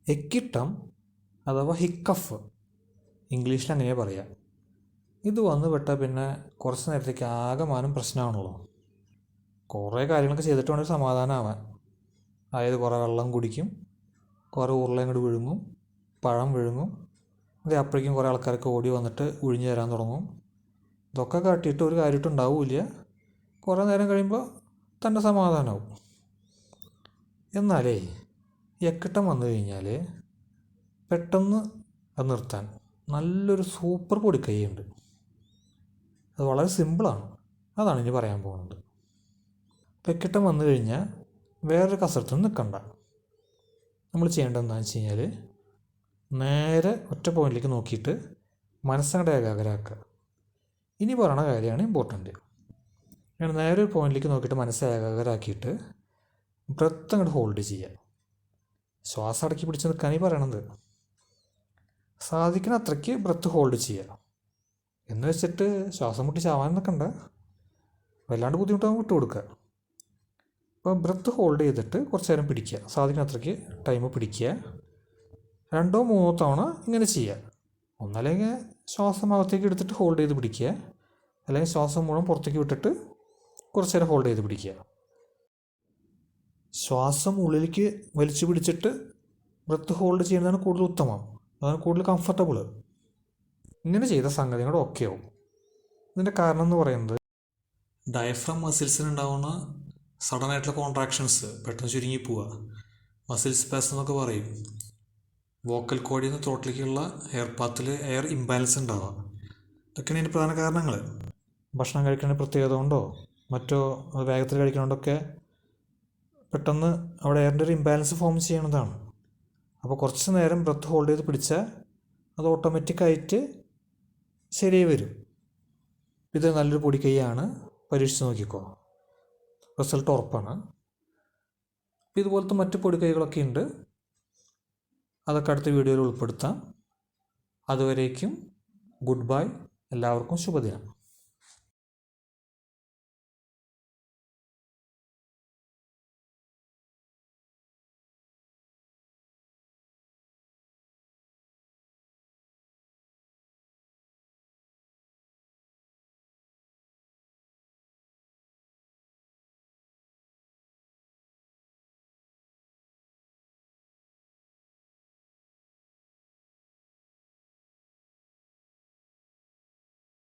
എക്കിട്ടം അഥവാ ഹിക്കഫ്, ഇംഗ്ലീഷിൽ അങ്ങനെയാണ് പറയുക. ഇത് വന്നു പെട്ടാൽ പിന്നെ കുറച്ച് നേരത്തേക്ക് ആകമാനം പ്രശ്നമാണല്ലോ. കുറേ കാര്യങ്ങളൊക്കെ ചെയ്തിട്ട് വേണം സമാധാനമാവാൻ. അതായത് കുറേ വെള്ളം കുടിക്കും, കുറേ ഉരുളയും കൂടി വിഴുങ്ങും, പഴം വിഴുങ്ങും. അത് അപ്പോഴേക്കും കുറേ ആൾക്കാരൊക്കെ ഓടി വന്നിട്ട് ഉഴിഞ്ഞു തരാൻ തുടങ്ങും. ഇതൊക്കെ കാട്ടിയിട്ട് ഒരു കാര്യമായിട്ട് ഉണ്ടാവില്ല. കുറേ നേരം കഴിയുമ്പോൾ തന്നെ സമാധാനമാവും. എന്നാലേ എക്കിട്ടം വന്നു കഴിഞ്ഞാൽ പെട്ടെന്ന് അത് നിർത്താൻ നല്ലൊരു സൂപ്പർ പൊടിക്കൈയുണ്ട്. അത് വളരെ സിമ്പിളാണ്. അതാണ് ഇനി പറയാൻ പോകുന്നത്. എക്കിട്ടം വന്നു കഴിഞ്ഞാൽ വേറൊരു കസരത്തൊന്നും നിൽക്കണ്ട. നമ്മൾ ചെയ്യേണ്ടത് എന്താണെന്ന് വെച്ച് കഴിഞ്ഞാൽ നേരെ ഒറ്റ പോയിന്റിലേക്ക് നോക്കിയിട്ട് മനസ്സങ്ങടെ ഏകാഗ്രമാക്കുക. ഇനി പറയണ കാര്യമാണ് ഇമ്പോർട്ടൻ്റ്. അങ്ങനെ നേരെ ഒരു പോയിന്റിലേക്ക് നോക്കിയിട്ട് മനസ്സ് ഏകാഗ്രമാക്കിയിട്ട് ബ്രത്ത് അങ്ങോട്ട് ഹോൾഡ് ചെയ്യുക. ശ്വാസം അടക്കി പിടിച്ച് നിൽക്കാനീ പറയണത്. സാധിക്കുന്ന അത്രയ്ക്ക് ബ്രത്ത് ഹോൾഡ് ചെയ്യുക. എന്ന് വെച്ചിട്ട് ശ്വാസം മുട്ടി ചാവാൻ നിൽക്കണ്ട, വല്ലാണ്ട് ബുദ്ധിമുട്ടാകുമ്പോൾ വിട്ടു കൊടുക്കുക. അപ്പോൾ ബ്രത്ത് ഹോൾഡ് ചെയ്തിട്ട് കുറച്ച് നേരം പിടിക്കുക. സാധിക്കുന്ന അത്രയ്ക്ക് ടൈം പിടിക്കുക. 2 3 തവണ ഇങ്ങനെ ചെയ്യുക. ഒന്നല്ലെങ്കിൽ ശ്വാസം അകത്തേക്ക് എടുത്തിട്ട് ഹോൾഡ് ചെയ്ത് പിടിക്കുക, അല്ലെങ്കിൽ ശ്വാസം മുഴുവൻ പുറത്തേക്ക് വിട്ടിട്ട് കുറച്ച് നേരം ഹോൾഡ് ചെയ്ത് പിടിക്കുക. ശ്വാസം ഉള്ളിലേക്ക് വലിച്ചു പിടിച്ചിട്ട് ബ്രത്ത് ഹോൾഡ് ചെയ്യുന്നതാണ് കൂടുതൽ ഉത്തമം. അതാണ് കൂടുതൽ കംഫർട്ടബിൾ. ഇങ്ങനെ ചെയ്ത സംഗതി കൂടെ ഓക്കെ ആവും. ഇതിൻ്റെ കാരണം എന്ന് പറയുന്നത് ഡയഫ്രം മസിൽസിനുണ്ടാവുന്ന സഡനായിട്ടുള്ള കോൺട്രാക്ഷൻസ്, പെട്ടെന്ന് ചുരുങ്ങി പോവുക, മസിൽ സ്പേസ് എന്നൊക്കെ പറയും. വോക്കൽ കോഡിൽ നിന്ന് ത്രോട്ടിലേക്കുള്ള എയർ പാത്തിൽ എയർ ഇംബാലൻസ് ഉണ്ടാവുക. ഇതൊക്കെയാണ് ഇതിൻ്റെ പ്രധാന കാരണങ്ങൾ. ഭക്ഷണം കഴിക്കുന്ന പ്രത്യേകത കൊണ്ടോ മറ്റോ വേഗത്തിൽ കഴിക്കുന്നതുകൊണ്ടൊക്കെ പെട്ടെന്ന് അവിടെ എയറിൻ്റെ ഒരു ഇംബാലൻസ് ഫോം ചെയ്യണതാണ്. അപ്പോൾ കുറച്ച് നേരം ബ്രത്ത് ഹോൾഡ് ചെയ്ത് പിടിച്ചാൽ അത് ഓട്ടോമാറ്റിക്കായിട്ട് ശരിയായി വരും. ഇത് നല്ലൊരു പൊടിക്കൈയാണ്, പരീക്ഷിച്ച് നോക്കിക്കോ, റിസൾട്ട് ഉറപ്പാണ്. ഇതുപോലത്തെ മറ്റ് പൊടിക്കൈകളൊക്കെ ഉണ്ട്, അതൊക്കെ അടുത്ത വീഡിയോയിൽ ഉൾപ്പെടുത്താം. അതുവരേക്കും ഗുഡ് ബൈ. എല്ലാവർക്കും ശുഭദിനം.